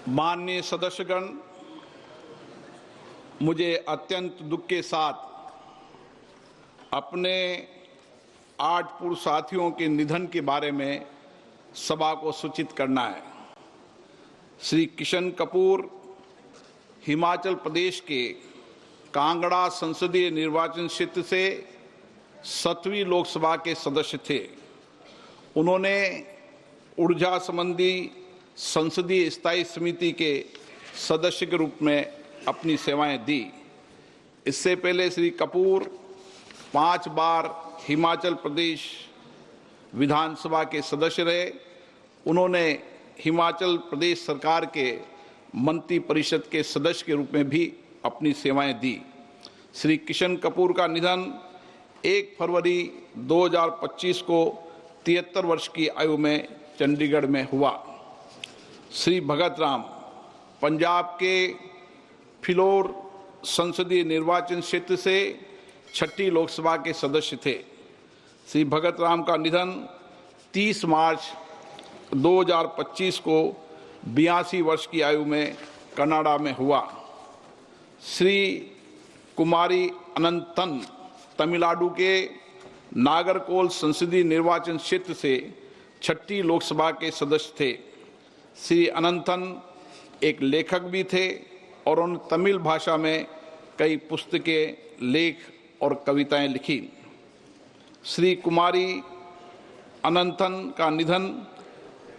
माननीय सदस्यगण, मुझे अत्यंत दुख के साथ अपने 8 पूर्व साथियों के निधन के बारे में सभा को सूचित करना है। श्री किशन कपूर हिमाचल प्रदेश के कांगड़ा संसदीय निर्वाचन क्षेत्र से 7वीं लोकसभा के सदस्य थे। उन्होंने ऊर्जा संबंधी संसदीय स्थायी समिति के सदस्य के रूप में अपनी सेवाएं दी। इससे पहले श्री कपूर 5 बार हिमाचल प्रदेश विधानसभा के सदस्य रहे। उन्होंने हिमाचल प्रदेश सरकार के मंत्री परिषद के सदस्य के रूप में भी अपनी सेवाएं दी। श्री किशन कपूर का निधन 1 फरवरी 2025 को 73 वर्ष की आयु में चंडीगढ़ में हुआ। श्री भगत राम पंजाब के फिलौर संसदीय निर्वाचन क्षेत्र से 6ठी लोकसभा के सदस्य थे। श्री भगत राम का निधन 30 मार्च 2025 को 82 वर्ष की आयु में कनाडा में हुआ। श्री कुमारी अनंतन तमिलनाडु के नागरकोल संसदीय निर्वाचन क्षेत्र से 6ठी लोकसभा के सदस्य थे। श्री अनंतन एक लेखक भी थे और उन्होंने तमिल भाषा में कई पुस्तकें, लेख और कविताएं लिखी। श्री कुमारी अनंतन का निधन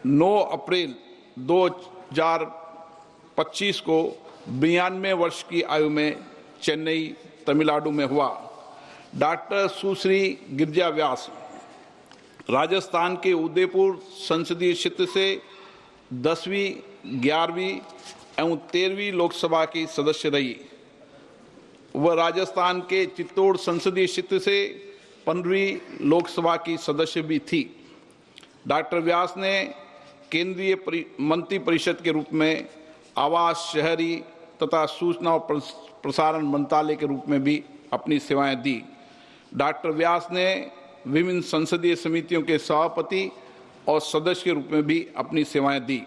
9 अप्रैल 2025 को 92 वर्ष की आयु में चेन्नई, तमिलनाडु में हुआ। डॉक्टर सुश्री गिरिजा व्यास राजस्थान के उदयपुर संसदीय क्षेत्र से 10वीं, 11वीं एवं 13वीं लोकसभा की सदस्य रही। वह राजस्थान के चित्तौड़ संसदीय क्षेत्र से 15वीं लोकसभा की सदस्य भी थी। डॉक्टर व्यास ने केंद्रीय मंत्री परिषद के रूप में आवास, शहरी तथा सूचना और प्रसारण मंत्रालय के रूप में भी अपनी सेवाएं दी। डॉक्टर व्यास ने विभिन्न संसदीय समितियों के सभापति और सदस्य के रूप में भी अपनी सेवाएं दी।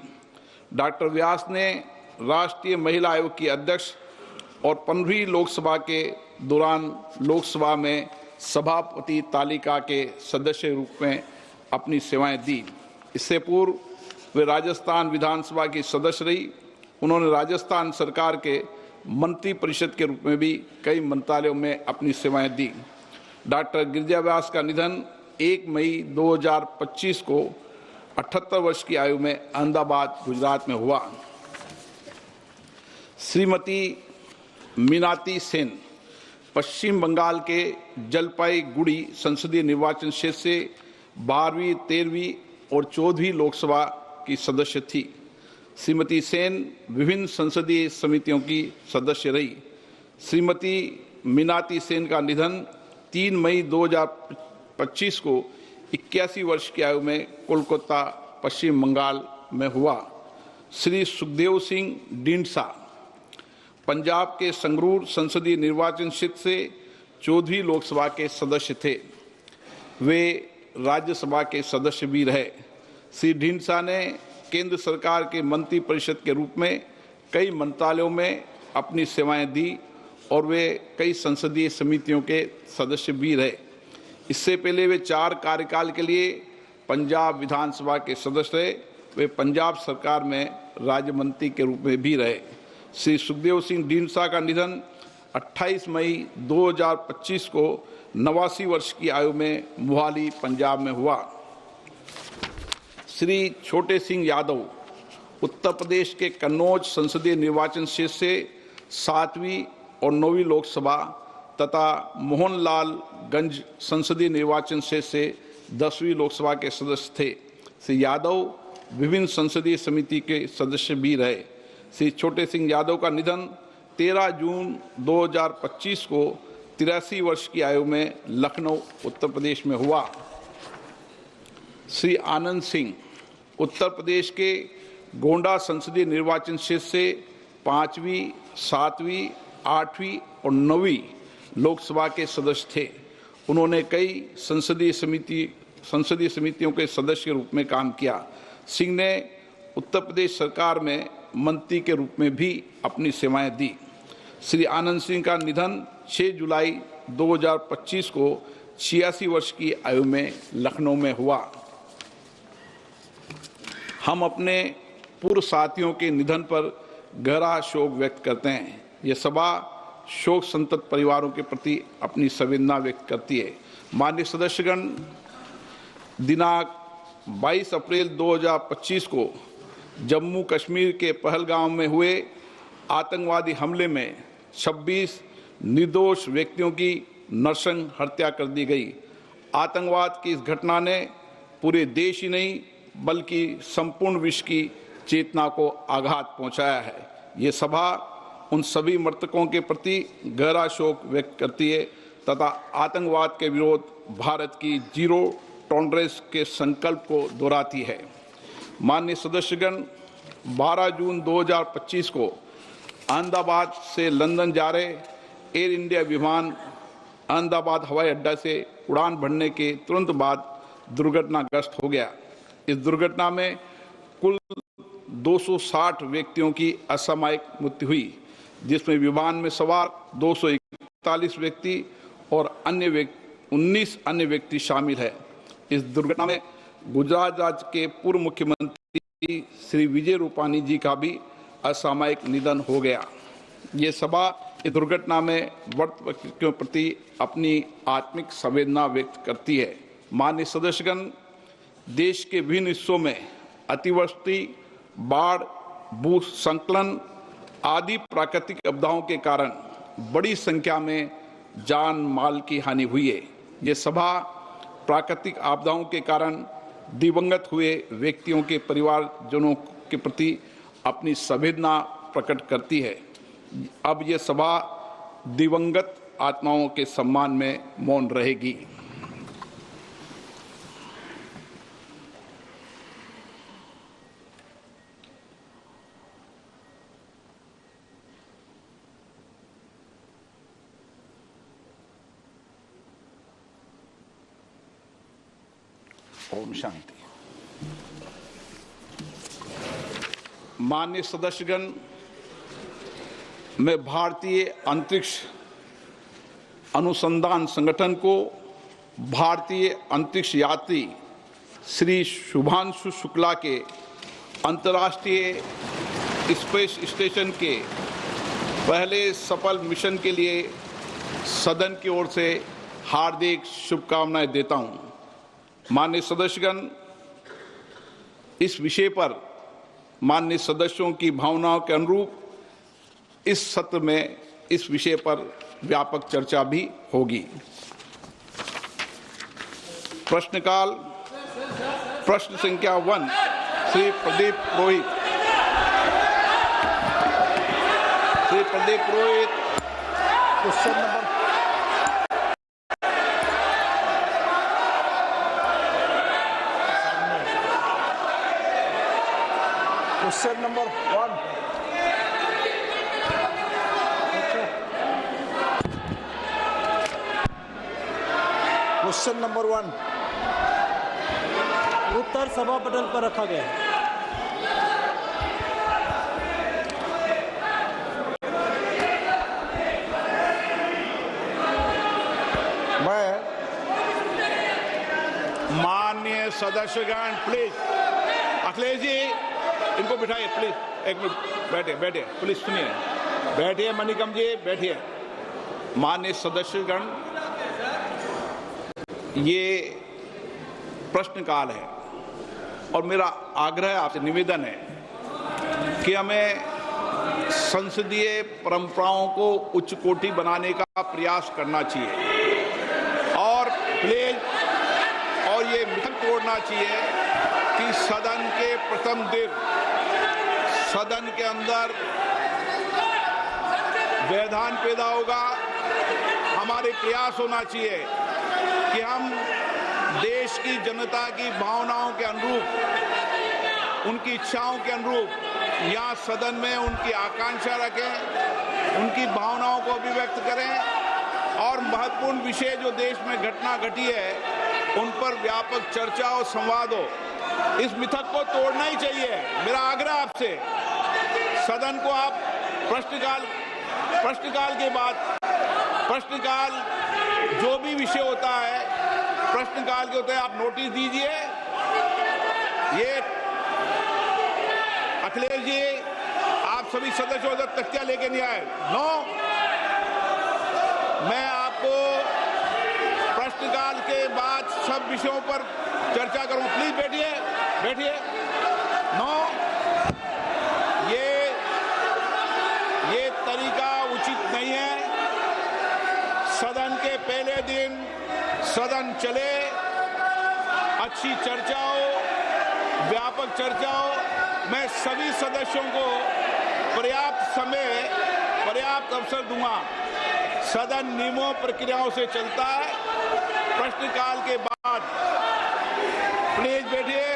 डॉक्टर व्यास ने राष्ट्रीय महिला आयोग की अध्यक्ष और 15वीं लोकसभा के दौरान लोकसभा में सभापति तालिका के सदस्य के रूप में अपनी सेवाएं दी। इससे पूर्व वे राजस्थान विधानसभा की सदस्य रही। उन्होंने राजस्थान सरकार के मंत्री परिषद के रूप में भी कई मंत्रालयों में अपनी सेवाएं दी। डॉक्टर गिरिजा व्यास का निधन 1 मई 2025 को 78 वर्ष की आयु में अहमदाबाद, गुजरात में हुआ। श्रीमती मीनाती सेन पश्चिम बंगाल के जलपाईगुड़ी संसदीय निर्वाचन क्षेत्र से 12वीं, 13वीं और 14वीं लोकसभा की सदस्य थी। श्रीमती सेन विभिन्न संसदीय समितियों की सदस्य रही। श्रीमती मीनाती सेन का निधन 3 मई 2025 को 81 वर्ष की आयु में कोलकाता, पश्चिम बंगाल में हुआ। श्री सुखदेव सिंह ढींढसा पंजाब के संगरूर संसदीय निर्वाचन क्षेत्र से 14वीं लोकसभा के सदस्य थे। वे राज्यसभा के सदस्य भी रहे। श्री ढींढसा ने केंद्र सरकार के मंत्री परिषद के रूप में कई मंत्रालयों में अपनी सेवाएं दी और वे कई संसदीय समितियों के सदस्य भी रहे। इससे पहले वे 4 कार्यकाल के लिए पंजाब विधानसभा के सदस्य रहे। वे पंजाब सरकार में राज्य मंत्री के रूप में भी रहे। श्री सुखदेव सिंह ढींढसा का निधन 28 मई 2025 को 89 वर्ष की आयु में मोहाली, पंजाब में हुआ। श्री छोटे सिंह यादव उत्तर प्रदेश के कन्नौज संसदीय निर्वाचन क्षेत्र से 7वीं और 9वीं लोकसभा तथा मोहनलालगंज संसदीय निर्वाचन क्षेत्र से 10वीं लोकसभा के सदस्य थे। श्री यादव विभिन्न संसदीय समिति के सदस्य भी रहे। श्री छोटे सिंह यादव का निधन 13 जून 2025 को 83 वर्ष की आयु में लखनऊ, उत्तर प्रदेश में हुआ। श्री आनंद सिंह उत्तर प्रदेश के गोंडा संसदीय निर्वाचन क्षेत्र से 5वीं, 7वीं, 8वीं और 9वीं लोकसभा के सदस्य थे। उन्होंने कई संसदीय समितियों के सदस्य के रूप में काम किया। सिंह ने उत्तर प्रदेश सरकार में मंत्री के रूप में भी अपनी सेवाएं दी। श्री आनंद सिंह का निधन 6 जुलाई 2025 को 86 वर्ष की आयु में लखनऊ में हुआ। हम अपने पूर्व साथियों के निधन पर गहरा शोक व्यक्त करते हैं। ये सभा शोक संतप्त परिवारों के प्रति अपनी संवेदना व्यक्त करती है। माननीय सदस्यगण, दिनांक 22 अप्रैल 2025 को जम्मू कश्मीर के पहलगाम में हुए आतंकवादी हमले में 26 निर्दोष व्यक्तियों की नरसंस हत्या कर दी गई। आतंकवाद की इस घटना ने पूरे देश ही नहीं बल्कि संपूर्ण विश्व की चेतना को आघात पहुंचाया है। ये सभा उन सभी मृतकों के प्रति गहरा शोक व्यक्त करती है तथा आतंकवाद के विरोध भारत की जीरो टॉलरेंस के संकल्प को दोहराती है। माननीय सदस्यगण, 12 जून 2025 को अहमदाबाद से लंदन जा रहे एयर इंडिया विमान अहमदाबाद हवाई अड्डा से उड़ान भरने के तुरंत बाद दुर्घटनाग्रस्त हो गया। इस दुर्घटना में कुल 260 व्यक्तियों की असामयिक मृत्यु हुई, जिसमें विमान में सवार 241 व्यक्ति और 19 अन्य व्यक्ति शामिल है। इस दुर्घटना में गुजरात राज्य के पूर्व मुख्यमंत्री श्री विजय रूपानी जी का भी असामयिक निधन हो गया। ये सभा इस दुर्घटना में मृत व्यक्तियों के प्रति अपनी आत्मिक संवेदना व्यक्त करती है। माननीय सदस्यगण, देश के विभिन्न हिस्सों में अतिवृष्टि, बाढ़, भूस्खलन आदि प्राकृतिक आपदाओं के कारण बड़ी संख्या में जान माल की हानि हुई है। ये सभा प्राकृतिक आपदाओं के कारण दिवंगत हुए व्यक्तियों के परिवारजनों के प्रति अपनी संवेदना प्रकट करती है। अब ये सभा दिवंगत आत्माओं के सम्मान में मौन रहेगी। ओम शांति। माननीय सदस्यगण, मैं भारतीय अंतरिक्ष अनुसंधान संगठन को भारतीय अंतरिक्ष यात्री श्री शुभांशु शुक्ला के अंतर्राष्ट्रीय स्पेस स्टेशन के पहले सफल मिशन के लिए सदन की ओर से हार्दिक शुभकामनाएं देता हूं। माननीय सदस्यगण, इस विषय पर माननीय सदस्यों की भावनाओं के अनुरूप इस सत्र में इस विषय पर व्यापक चर्चा भी होगी। प्रश्नकाल। प्रश्न संख्या 1 Shri Pradeep Purohit. Shri Pradeep Purohit, question number Question number 1. Question number 1. उत्तर सभा पटल पर रखा गया। माननीय सदस्यगण, प्लीज अखिलेश जी इनको बिठाइए प्लीज। एक मिनट बैठिए, बैठिए प्लीज, सुनिए, बैठिए मणिकम जी, बैठिए। माननीय सदस्यगण, ये प्रश्नकाल है और मेरा आग्रह आपसे निवेदन है कि हमें संसदीय परंपराओं को उच्च कोटि बनाने का प्रयास करना चाहिए और प्लीज और ये मिथक तोड़ना चाहिए कि सदन के प्रथम दिन सदन के अंदर व्यवधान पैदा होगा। हमारे प्रयास होना चाहिए कि हम देश की जनता की भावनाओं के अनुरूप, उनकी इच्छाओं के अनुरूप यहाँ सदन में उनकी आकांक्षा रखें, उनकी भावनाओं को अभिव्यक्त करें और महत्वपूर्ण विषय जो देश में घटना घटी है उन पर व्यापक चर्चा और संवाद हो। इस मिथक को तोड़ना ही चाहिए, मेरा आग्रह आपसे। सदन को आप प्रश्नकाल के बाद प्रश्नकाल जो भी विषय होता है प्रश्नकाल के होते हैं, आप नोटिस दीजिए। ये अखिलेश जी, आप सभी सदस्यों उधर तख्तियां लेके नहीं आए। नो, मैं आपको प्रश्नकाल के बाद सब विषयों पर चर्चा करूं। प्लीज बैठिए, बैठिए। नो, ये तरीका उचित नहीं है। सदन के पहले दिन सदन चले, अच्छी चर्चा हो, व्यापक चर्चा हो। मैं सभी सदस्यों को पर्याप्त समय, पर्याप्त अवसर दूंगा। सदन नियमों प्रक्रियाओं से चलता है। प्रश्नकाल के बाद प्लीज बैठिए।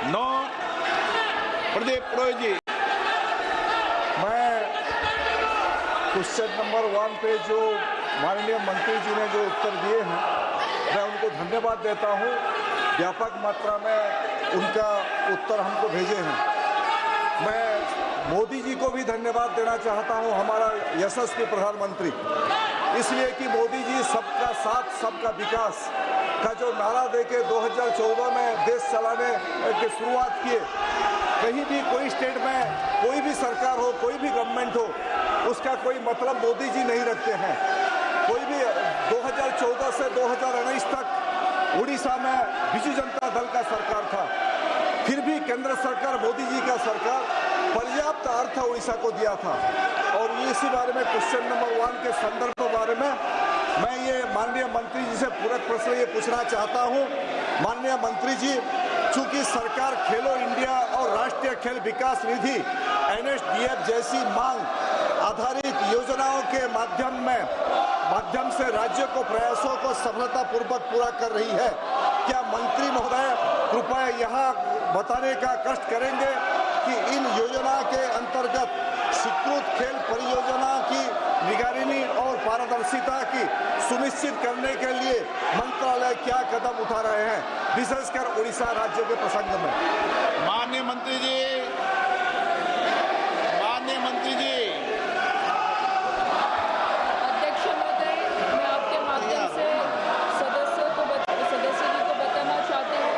नो, प्रदीप पुरोहित जी। मैं क्वेश्चन नंबर 1 पे जो माननीय मंत्री जी ने जो उत्तर दिए हैं, मैं उनको धन्यवाद देता हूं। व्यापक मात्रा में उनका उत्तर हमको भेजे हैं। मैं मोदी जी को भी धन्यवाद देना चाहता हूं, हमारा यशस्वी प्रधानमंत्री, इसलिए कि मोदी जी सबका साथ सबका विकास का जो नारा देके 2014 में देश चलाने की शुरुआत किए। कहीं भी कोई स्टेट में कोई भी सरकार हो, कोई भी गवर्नमेंट हो, उसका कोई मतलब मोदी जी नहीं रखते हैं। कोई भी 2014 से 2019 तक उड़ीसा में बिजू जनता दल का सरकार था, फिर भी केंद्र सरकार, मोदी जी का सरकार पर्याप्त अर्थ उड़ीसा को दिया था। और इसी बारे में क्वेश्चन नंबर 1 के संदर्भ बारे में मैं ये माननीय मंत्री जी से पूरक प्रश्न ये पूछना चाहता हूँ। माननीय मंत्री जी, चूंकि सरकार खेलो इंडिया और राष्ट्रीय खेल विकास निधि NSDF जैसी मांग आधारित योजनाओं के माध्यम से राज्यों को प्रयासों को सफलतापूर्वक पूरा कर रही है, क्या मंत्री महोदय कृपया यहाँ बताने का कष्ट करेंगे कि इन योजना के अंतर्गत स्वीकृत खेल परियोजना की निगरानी और पारदर्शिता की सुनिश्चित करने के लिए मंत्रालय क्या कदम उठा रहे हैं, विशेषकर उड़ीसा राज्य के प्रसंग में? माननीय मंत्री जी, अध्यक्ष महोदय, मैं आपके माध्यम से सदस्य जी को बताना चाहती हूँ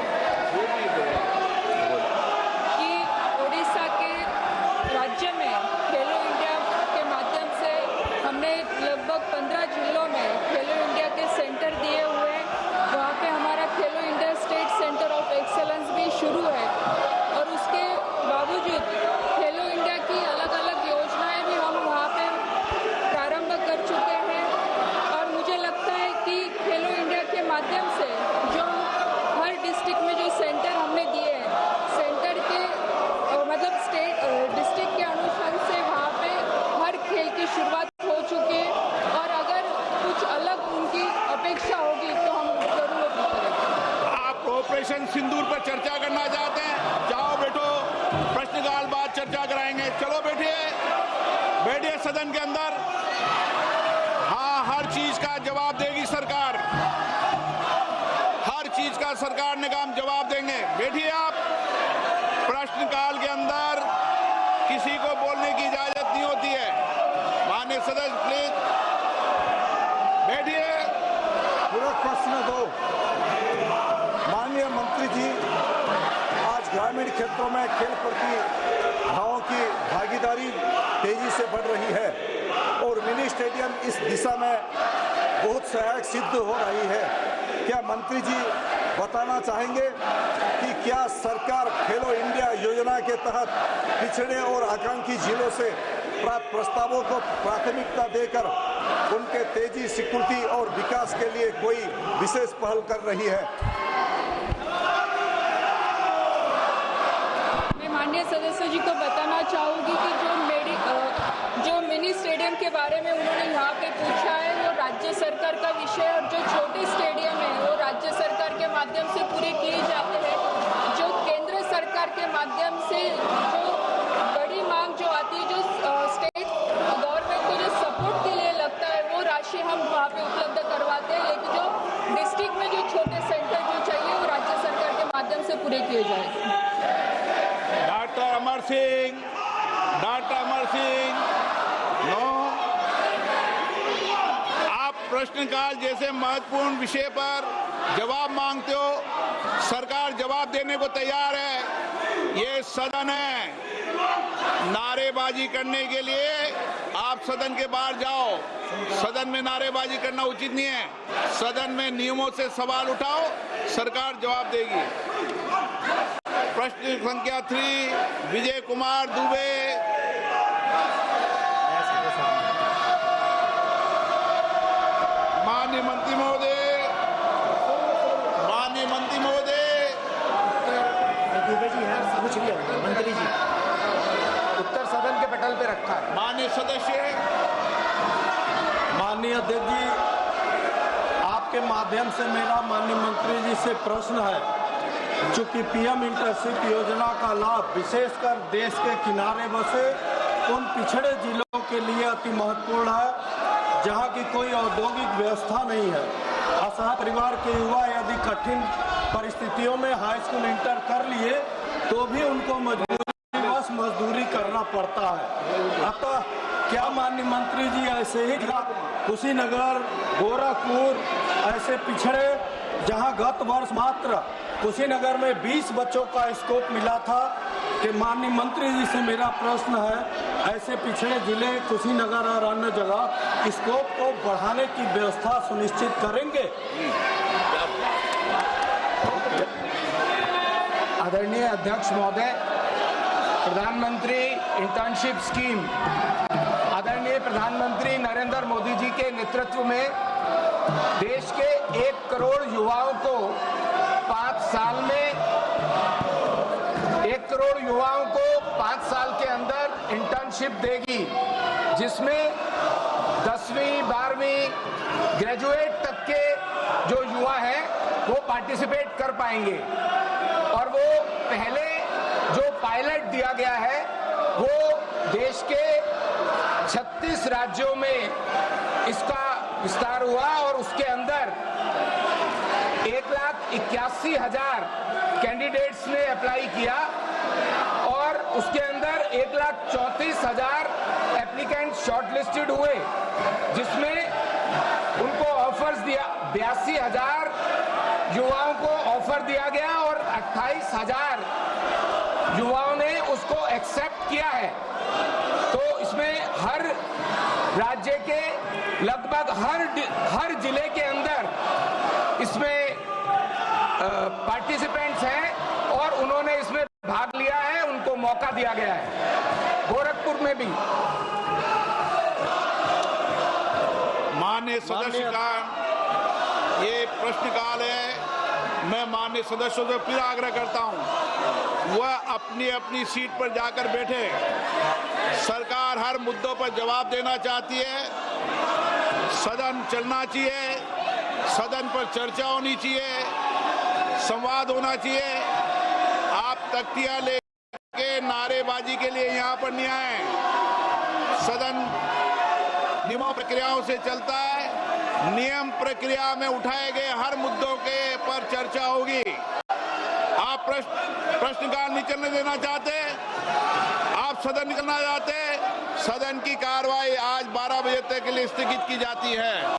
कि उड़ीसा के राज्य में खेलो इंडिया के माध्यम से हमने लगभग 15 जिलों में खेलो इंडिया के सेंटर दिए हुए हैं। वहाँ पे हमारा खेलो India state centre of excellence भी शुरू है और उसके बावजूद खेलो इंडिया की अलग अलग योजनाएं भी हम वहाँ पे प्रारंभ कर चुके हैं। और मुझे लगता है कि खेलो इंडिया के माध्यम से जो हर डिस्ट्रिक्ट में जो सेंटर हमने दिए हैं, सेंटर के मतलब डिस्ट्रिक्ट के अनुसार से वहाँ पे हर खेल की शुरुआत हो चुकी है और अगर कुछ अलग उनकी अपेक्षा होगी तो हम जरूर भी करेंगे। आप ऑपरेशन सिंदूर पर चर्चा करना चाहते हैं? जाओ बैठो, प्रश्नकाल बाद चर्चा कराएंगे। चलो बैठिए, बैठिए सदन के अंदर। हाँ, हर चीज का जवाब देगी सरकार, हर चीज का सरकार ने काम जवाब देंगे। बैठिए आप। प्रश्नकाल के अंदर किसी को बोलने की इजाजत नहीं होती है। माननीय सदस्य प्लीज बैठिए। पूरक प्रश्न 2। माननीय मंत्री जी, आज ग्रामीण क्षेत्रों में खेल प्रतिभाओं की भागीदारी तेजी से बढ़ रही है और मिनी स्टेडियम इस दिशा में बहुत सहायक सिद्ध हो रही है। क्या मंत्री जी बताना चाहेंगे कि क्या सरकार खेलो इंडिया योजना के तहत पिछड़े और आकांक्षी जिलों से प्राप्त प्रस्तावों को प्राथमिकता देकर उनके तेजी, स्वीकृति और विकास के लिए कोई विशेष पहल कर रही है? मैं माननीय सदस्य जी को बताना चाहूँगी कि जो मिनी स्टेडियम के बारे में उन्होंने यहाँ पे पूछा है वो राज्य सरकार का विषय है और जो छोटे स्टेडियम है वो राज्य सरकार के माध्यम से पूरे किए जाते हैं। जो केंद्र सरकार के माध्यम से जो बड़ी मांग जो आती है, जो स्टेट गवर्नमेंट को जो सपोर्ट के लिए लगता है, वो राशि हम वहाँ पे उपलब्ध करवाते हैं। लेकिन जो डिस्ट्रिक्ट में जो छोटे सेंटर जो चाहिए वो राज्य सरकार के माध्यम से पूरे किए जाएंगे। Doctor Amar Singh, doctor Amar Singh, no. आप प्रश्नकाल जैसे महत्वपूर्ण विषय पर जवाब मांगते हो, सरकार जवाब देने को तैयार है। ये सदन है, नारेबाजी करने के लिए आप सदन के बाहर जाओ। सदन में नारेबाजी करना उचित नहीं है। सदन में नियमों से सवाल उठाओ, सरकार जवाब देगी। प्रश्न संख्या 3 विजय कुमार दुबे। माननीय मंत्री महोदय, माननीय मंत्री महोदय, दुबे जी है, पूछ लिया मंत्री जी। उत्तर सदन के पटल पे रखा है। माननीय सदस्य, माननीय अध्यक्ष जी, आपके माध्यम से मेरा माननीय मंत्री जी से प्रश्न है। चूंकि पीएम इंटर्नशिप योजना का लाभ विशेषकर देश के किनारे बसे उन पिछड़े जिलों के लिए अति महत्वपूर्ण है जहां की कोई औद्योगिक व्यवस्था नहीं है। असहाय परिवार के युवा यदि कठिन परिस्थितियों में हाई स्कूल इंटर कर लिए तो भी उनको मजदूरी करना पड़ता है। अतः क्या माननीय मंत्री जी ऐसे ही कुशीनगर, गोरखपुर ऐसे पिछड़े जहां गत वर्ष मात्र कुशीनगर में 20 बच्चों का स्कोप मिला था कि माननीय मंत्री जी से मेरा प्रश्न है, ऐसे पिछड़े जिले कुशीनगर और अन्य जगह स्कोप को बढ़ाने की व्यवस्था सुनिश्चित करेंगे? आदरणीय अध्यक्ष महोदय, प्रधानमंत्री इंटर्नशिप स्कीम आदरणीय प्रधानमंत्री नरेंद्र मोदी जी के नेतृत्व में देश के 1 करोड़ युवाओं को 5 साल में 1 करोड़ युवाओं को 5 साल के अंदर इंटर्नशिप देगी, जिसमें 10वीं 12वीं ग्रेजुएट तक के जो युवा हैं वो पार्टिसिपेट कर पाएंगे। और वो पहले जो पायलट दिया गया है वो देश के 36 राज्यों में इसका विस्तार हुआ और उसके अंदर 1,81,000 कैंडिडेट्स ने अप्लाई किया और उसके अंदर 1,34,000 एप्लीकेंट शॉर्टलिस्टेड हुए, जिसमें उनको ऑफर्स दिया, 82,000 युवाओं को ऑफर दिया गया और 28,000 युवाओं ने उसको एक्सेप्ट किया है। तो इसमें हर राज्य के लगभग हर जिले के अंदर इसमें पार्टिसिपेंट्स हैं और उन्होंने इसमें भाग लिया है, उनको मौका दिया गया है। गोरखपुर में भी माननीय सदस्य का ये प्रश्नकाल है। मैं माननीय सदस्यों से फिर आग्रह करता हूं, वह अपनी अपनी सीट पर जाकर बैठे। सरकार हर मुद्दों पर जवाब देना चाहती है। सदन चलना चाहिए, सदन पर चर्चा होनी चाहिए, संवाद होना चाहिए। आप तख्तियां लेके नारेबाजी के लिए यहाँ पर नहीं आए। सदन नियमों प्रक्रियाओं से चलता है। नियम प्रक्रिया में उठाए गए हर मुद्दों के पर चर्चा होगी। आप प्रश्नकाल नहीं चलने देना चाहते, आप सदन निकलना चाहते, सदन की कार्रवाई आज 12 बजे तक के लिए स्थगित की जाती है।